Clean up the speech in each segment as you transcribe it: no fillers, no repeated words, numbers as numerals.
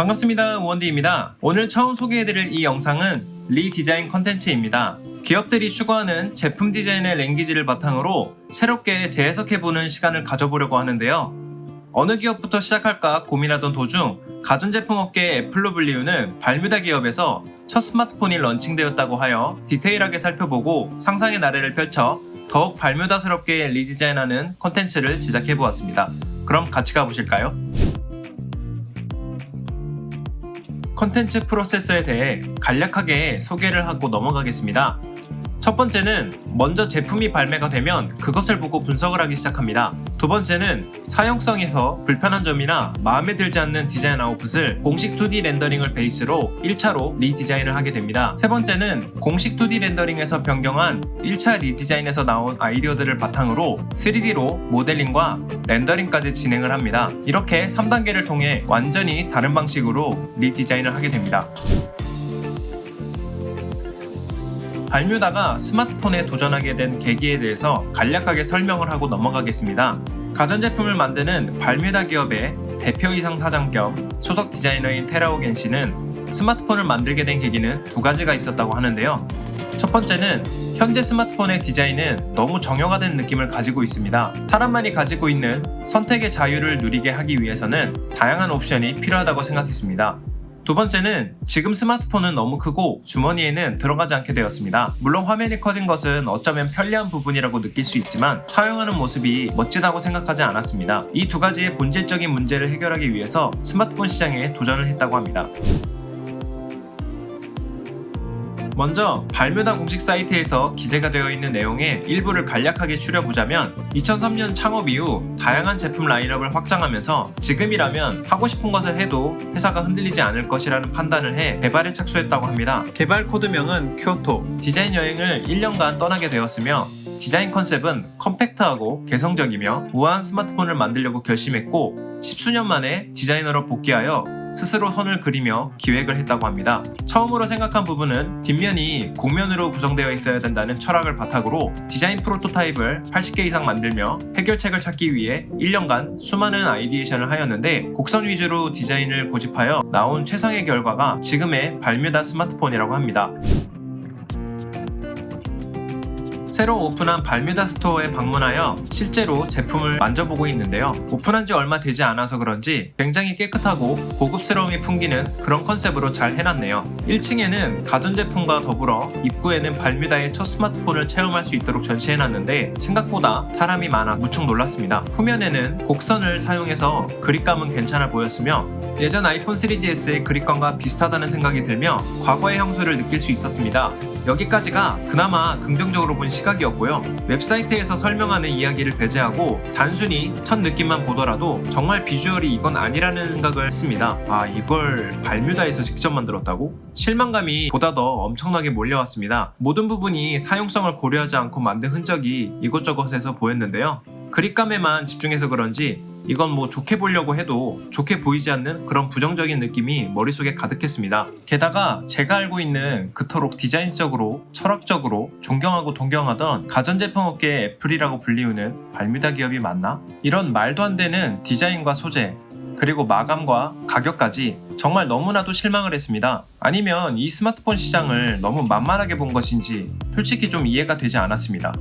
반갑습니다. 우원디입니다. 오늘 처음 소개해드릴 이 영상은 리디자인 컨텐츠입니다. 기업들이 추구하는 제품 디자인의 랭귀지를 바탕으로 새롭게 재해석해보는 시간을 가져보려고 하는데요. 어느 기업부터 시작할까 고민하던 도중 가전제품 업계의 애플로 불리우는 발뮤다 기업에서 첫 스마트폰이 런칭되었다고 하여 디테일하게 살펴보고 상상의 나래를 펼쳐 더욱 발뮤다스럽게 리디자인하는 컨텐츠를 제작해보았습니다. 그럼 같이 가보실까요? 컨텐츠 프로세서에 대해 간략하게 소개를 하고 넘어가겠습니다. 첫 번째는 먼저 제품이 발매가 되면 그것을 보고 분석을 하기 시작합니다. 두 번째는 사용성에서 불편한 점이나 마음에 들지 않는 디자인 아웃풋을 공식 2D 렌더링을 베이스로 1차로 리디자인을 하게 됩니다. 세 번째는 공식 2D 렌더링에서 변경한 1차 리디자인에서 나온 아이디어들을 바탕으로 3D로 모델링과 렌더링까지 진행을 합니다. 이렇게 3단계를 통해 완전히 다른 방식으로 리디자인을 하게 됩니다. 발뮤다가 스마트폰에 도전하게 된 계기에 대해서 간략하게 설명을 하고 넘어가겠습니다. 가전제품을 만드는 발뮤다 기업의 대표이사 사장 겸 소속 디자이너인 테라오 겐 씨는 스마트폰을 만들게 된 계기는 두 가지가 있었다고 하는데요. 첫 번째는 현재 스마트폰의 디자인은 너무 정형화된 느낌을 가지고 있습니다. 사람만이 가지고 있는 선택의 자유를 누리게 하기 위해서는 다양한 옵션이 필요하다고 생각했습니다. 두 번째는 지금 스마트폰은 너무 크고 주머니에는 들어가지 않게 되었습니다. 물론 화면이 커진 것은 어쩌면 편리한 부분이라고 느낄 수 있지만 사용하는 모습이 멋지다고 생각하지 않았습니다. 이 두 가지의 본질적인 문제를 해결하기 위해서 스마트폰 시장에 도전을 했다고 합니다. 먼저 발뮤다 공식 사이트에서 기재가 되어 있는 내용의 일부를 간략하게 추려보자면 2003년 창업 이후 다양한 제품 라인업을 확장하면서 지금이라면 하고 싶은 것을 해도 회사가 흔들리지 않을 것이라는 판단을 해 개발에 착수했다고 합니다. 개발 코드명은 쿄토, 디자인 여행을 1년간 떠나게 되었으며 디자인 컨셉은 컴팩트하고 개성적이며 우아한 스마트폰을 만들려고 결심했고 10수년 만에 디자이너로 복귀하여 스스로 선을 그리며 기획을 했다고 합니다. 처음으로 생각한 부분은 뒷면이 곡면으로 구성되어 있어야 된다는 철학을 바탕으로 디자인 프로토타입을 80개 이상 만들며 해결책을 찾기 위해 1년간 수많은 아이디에이션을 하였는데 곡선 위주로 디자인을 고집하여 나온 최상의 결과가 지금의 발뮤다 스마트폰이라고 합니다. 새로 오픈한 발뮤다 스토어에 방문하여 실제로 제품을 만져보고 있는데요. 오픈한 지 얼마 되지 않아서 그런지 굉장히 깨끗하고 고급스러움이 풍기는 그런 컨셉으로 잘 해놨네요. 1층에는 가전제품과 더불어 입구에는 발뮤다의 첫 스마트폰을 체험할 수 있도록 전시해놨는데 생각보다 사람이 많아 무척 놀랐습니다. 후면에는 곡선을 사용해서 그립감은 괜찮아 보였으며 예전 아이폰 3GS의 그립감과 비슷하다는 생각이 들며 과거의 향수를 느낄 수 있었습니다. 여기까지가 그나마 긍정적으로 본 시각이었고요. 웹사이트에서 설명하는 이야기를 배제하고 단순히 첫 느낌만 보더라도 정말 비주얼이 이건 아니라는 생각을 했습니다. 아, 이걸 발뮤다에서 직접 만들었다고? 실망감이 보다 더 엄청나게 몰려왔습니다. 모든 부분이 사용성을 고려하지 않고 만든 흔적이 이곳저곳에서 보였는데요. 그립감에만 집중해서 그런지 이건 뭐 좋게 보려고 해도 좋게 보이지 않는 그런 부정적인 느낌이 머릿속에 가득했습니다. 게다가 제가 알고 있는 그토록 디자인적으로 철학적으로 존경하고 동경하던 가전제품 업계의 애플이라고 불리우는 발뮤다 기업이 맞나? 이런 말도 안 되는 디자인과 소재 그리고 마감과 가격까지 정말 너무나도 실망을 했습니다. 아니면 이 스마트폰 시장을 너무 만만하게 본 것인지 솔직히 좀 이해가 되지 않았습니다.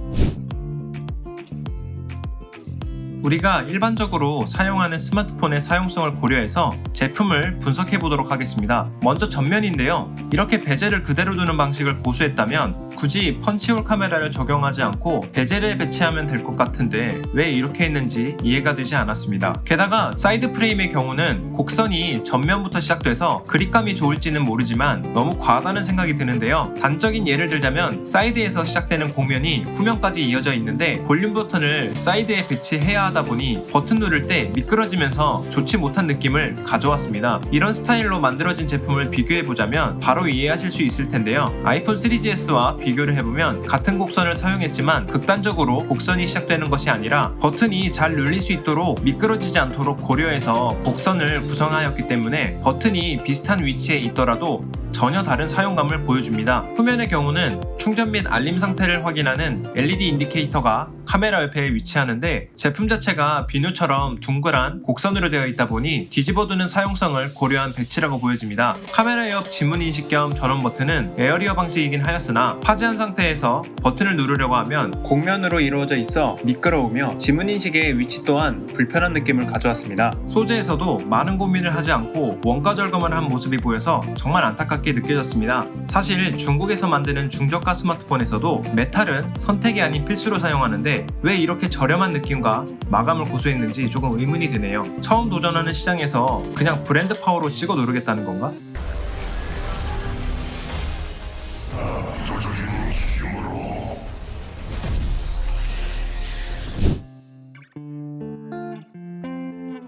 우리가 일반적으로 사용하는 스마트폰의 사용성을 고려해서 제품을 분석해 보도록 하겠습니다. 먼저 전면인데요. 이렇게 베젤을 그대로 두는 방식을 고수했다면 굳이 펀치홀 카메라를 적용하지 않고 베젤에 배치하면 될 것 같은데 왜 이렇게 했는지 이해가 되지 않았습니다. 게다가 사이드 프레임의 경우는 곡선이 전면부터 시작돼서 그립감이 좋을지는 모르지만 너무 과하다는 생각이 드는데요. 단적인 예를 들자면 사이드에서 시작되는 곡면이 후면까지 이어져 있는데 볼륨 버튼을 사이드에 배치해야 하다 보니 버튼 누를 때 미끄러지면서 좋지 못한 느낌을 가져왔습니다. 이런 스타일로 만들어진 제품을 비교해보자면 바로 이해하실 수 있을 텐데요. 아이폰 3GS와 비교를 해보면 같은 곡선을 사용했지만 극단적으로 곡선이 시작되는 것이 아니라 버튼이 잘 눌릴 수 있도록 미끄러지지 않도록 고려해서 곡선을 구성하였기 때문에 버튼이 비슷한 위치에 있더라도 전혀 다른 사용감을 보여줍니다. 후면의 경우는 충전 및 알림 상태를 확인하는 LED 인디케이터가 카메라 옆에 위치하는데 제품 자체가 비누처럼 둥그란 곡선으로 되어 있다 보니 뒤집어두는 사용성을 고려한 배치라고 보여집니다. 카메라 옆 지문 인식 겸 전원 버튼은 에어리어 방식이긴 하였으나 파지한 상태에서 버튼을 누르려고 하면 곡면으로 이루어져 있어 미끄러우며 지문 인식의 위치 또한 불편한 느낌을 가져왔습니다. 소재에서도 많은 고민을 하지 않고 원가 절감을 한 모습이 보여서 정말 안타깝게 느껴졌습니다. 사실 중국에서 만드는 중저가 스마트폰에서도 메탈은 선택이 아닌 필수로 사용하는데 왜 이렇게 저렴한 느낌과 마감을 고수했는지 조금 의문이 드네요. 처음 도전하는 시장에서 그냥 브랜드 파워로 찍어 누르겠다는 건가?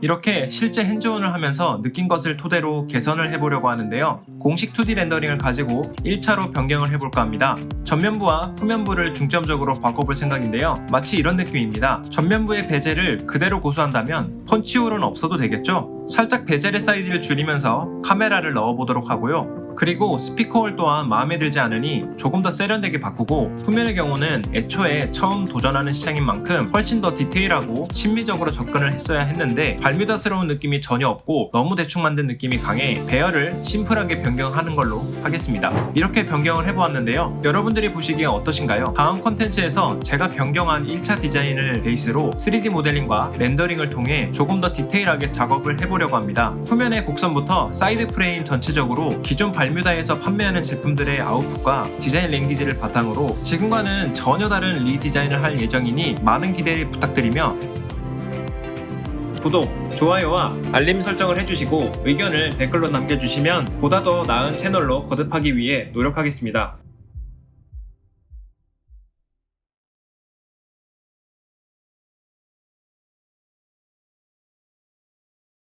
이렇게 실제 핸즈온을 하면서 느낀 것을 토대로 개선을 해보려고 하는데요. 공식 2D 렌더링을 가지고 1차로 변경을 해볼까 합니다. 전면부와 후면부를 중점적으로 바꿔볼 생각인데요. 마치 이런 느낌입니다. 전면부의 베젤을 그대로 고수한다면 펀치홀은 없어도 되겠죠? 살짝 베젤의 사이즈를 줄이면서 카메라를 넣어보도록 하고요. 그리고 스피커홀 또한 마음에 들지 않으니 조금 더 세련되게 바꾸고, 후면의 경우는 애초에 처음 도전하는 시장인 만큼 훨씬 더 디테일하고 심미적으로 접근을 했어야 했는데 발뮤다스러운 느낌이 전혀 없고 너무 대충 만든 느낌이 강해 배열을 심플하게 변경하는 걸로 하겠습니다. 이렇게 변경을 해보았는데요. 여러분들이 보시기에 어떠신가요? 다음 컨텐츠에서 제가 변경한 1차 디자인을 베이스로 3D 모델링과 렌더링을 통해 조금 더 디테일하게 작업을 해보려고 합니다. 후면의 곡선부터 사이드 프레임 전체적으로 기존 발뮤다에서 판매하는 제품들의 아웃풋과 디자인 랭귀지를 바탕으로 지금과는 전혀 다른 리디자인을 할 예정이니 많은 기대를 부탁드리며 구독, 좋아요와 알림 설정을 해주시고 의견을 댓글로 남겨주시면 보다 더 나은 채널로 거듭하기 위해 노력하겠습니다.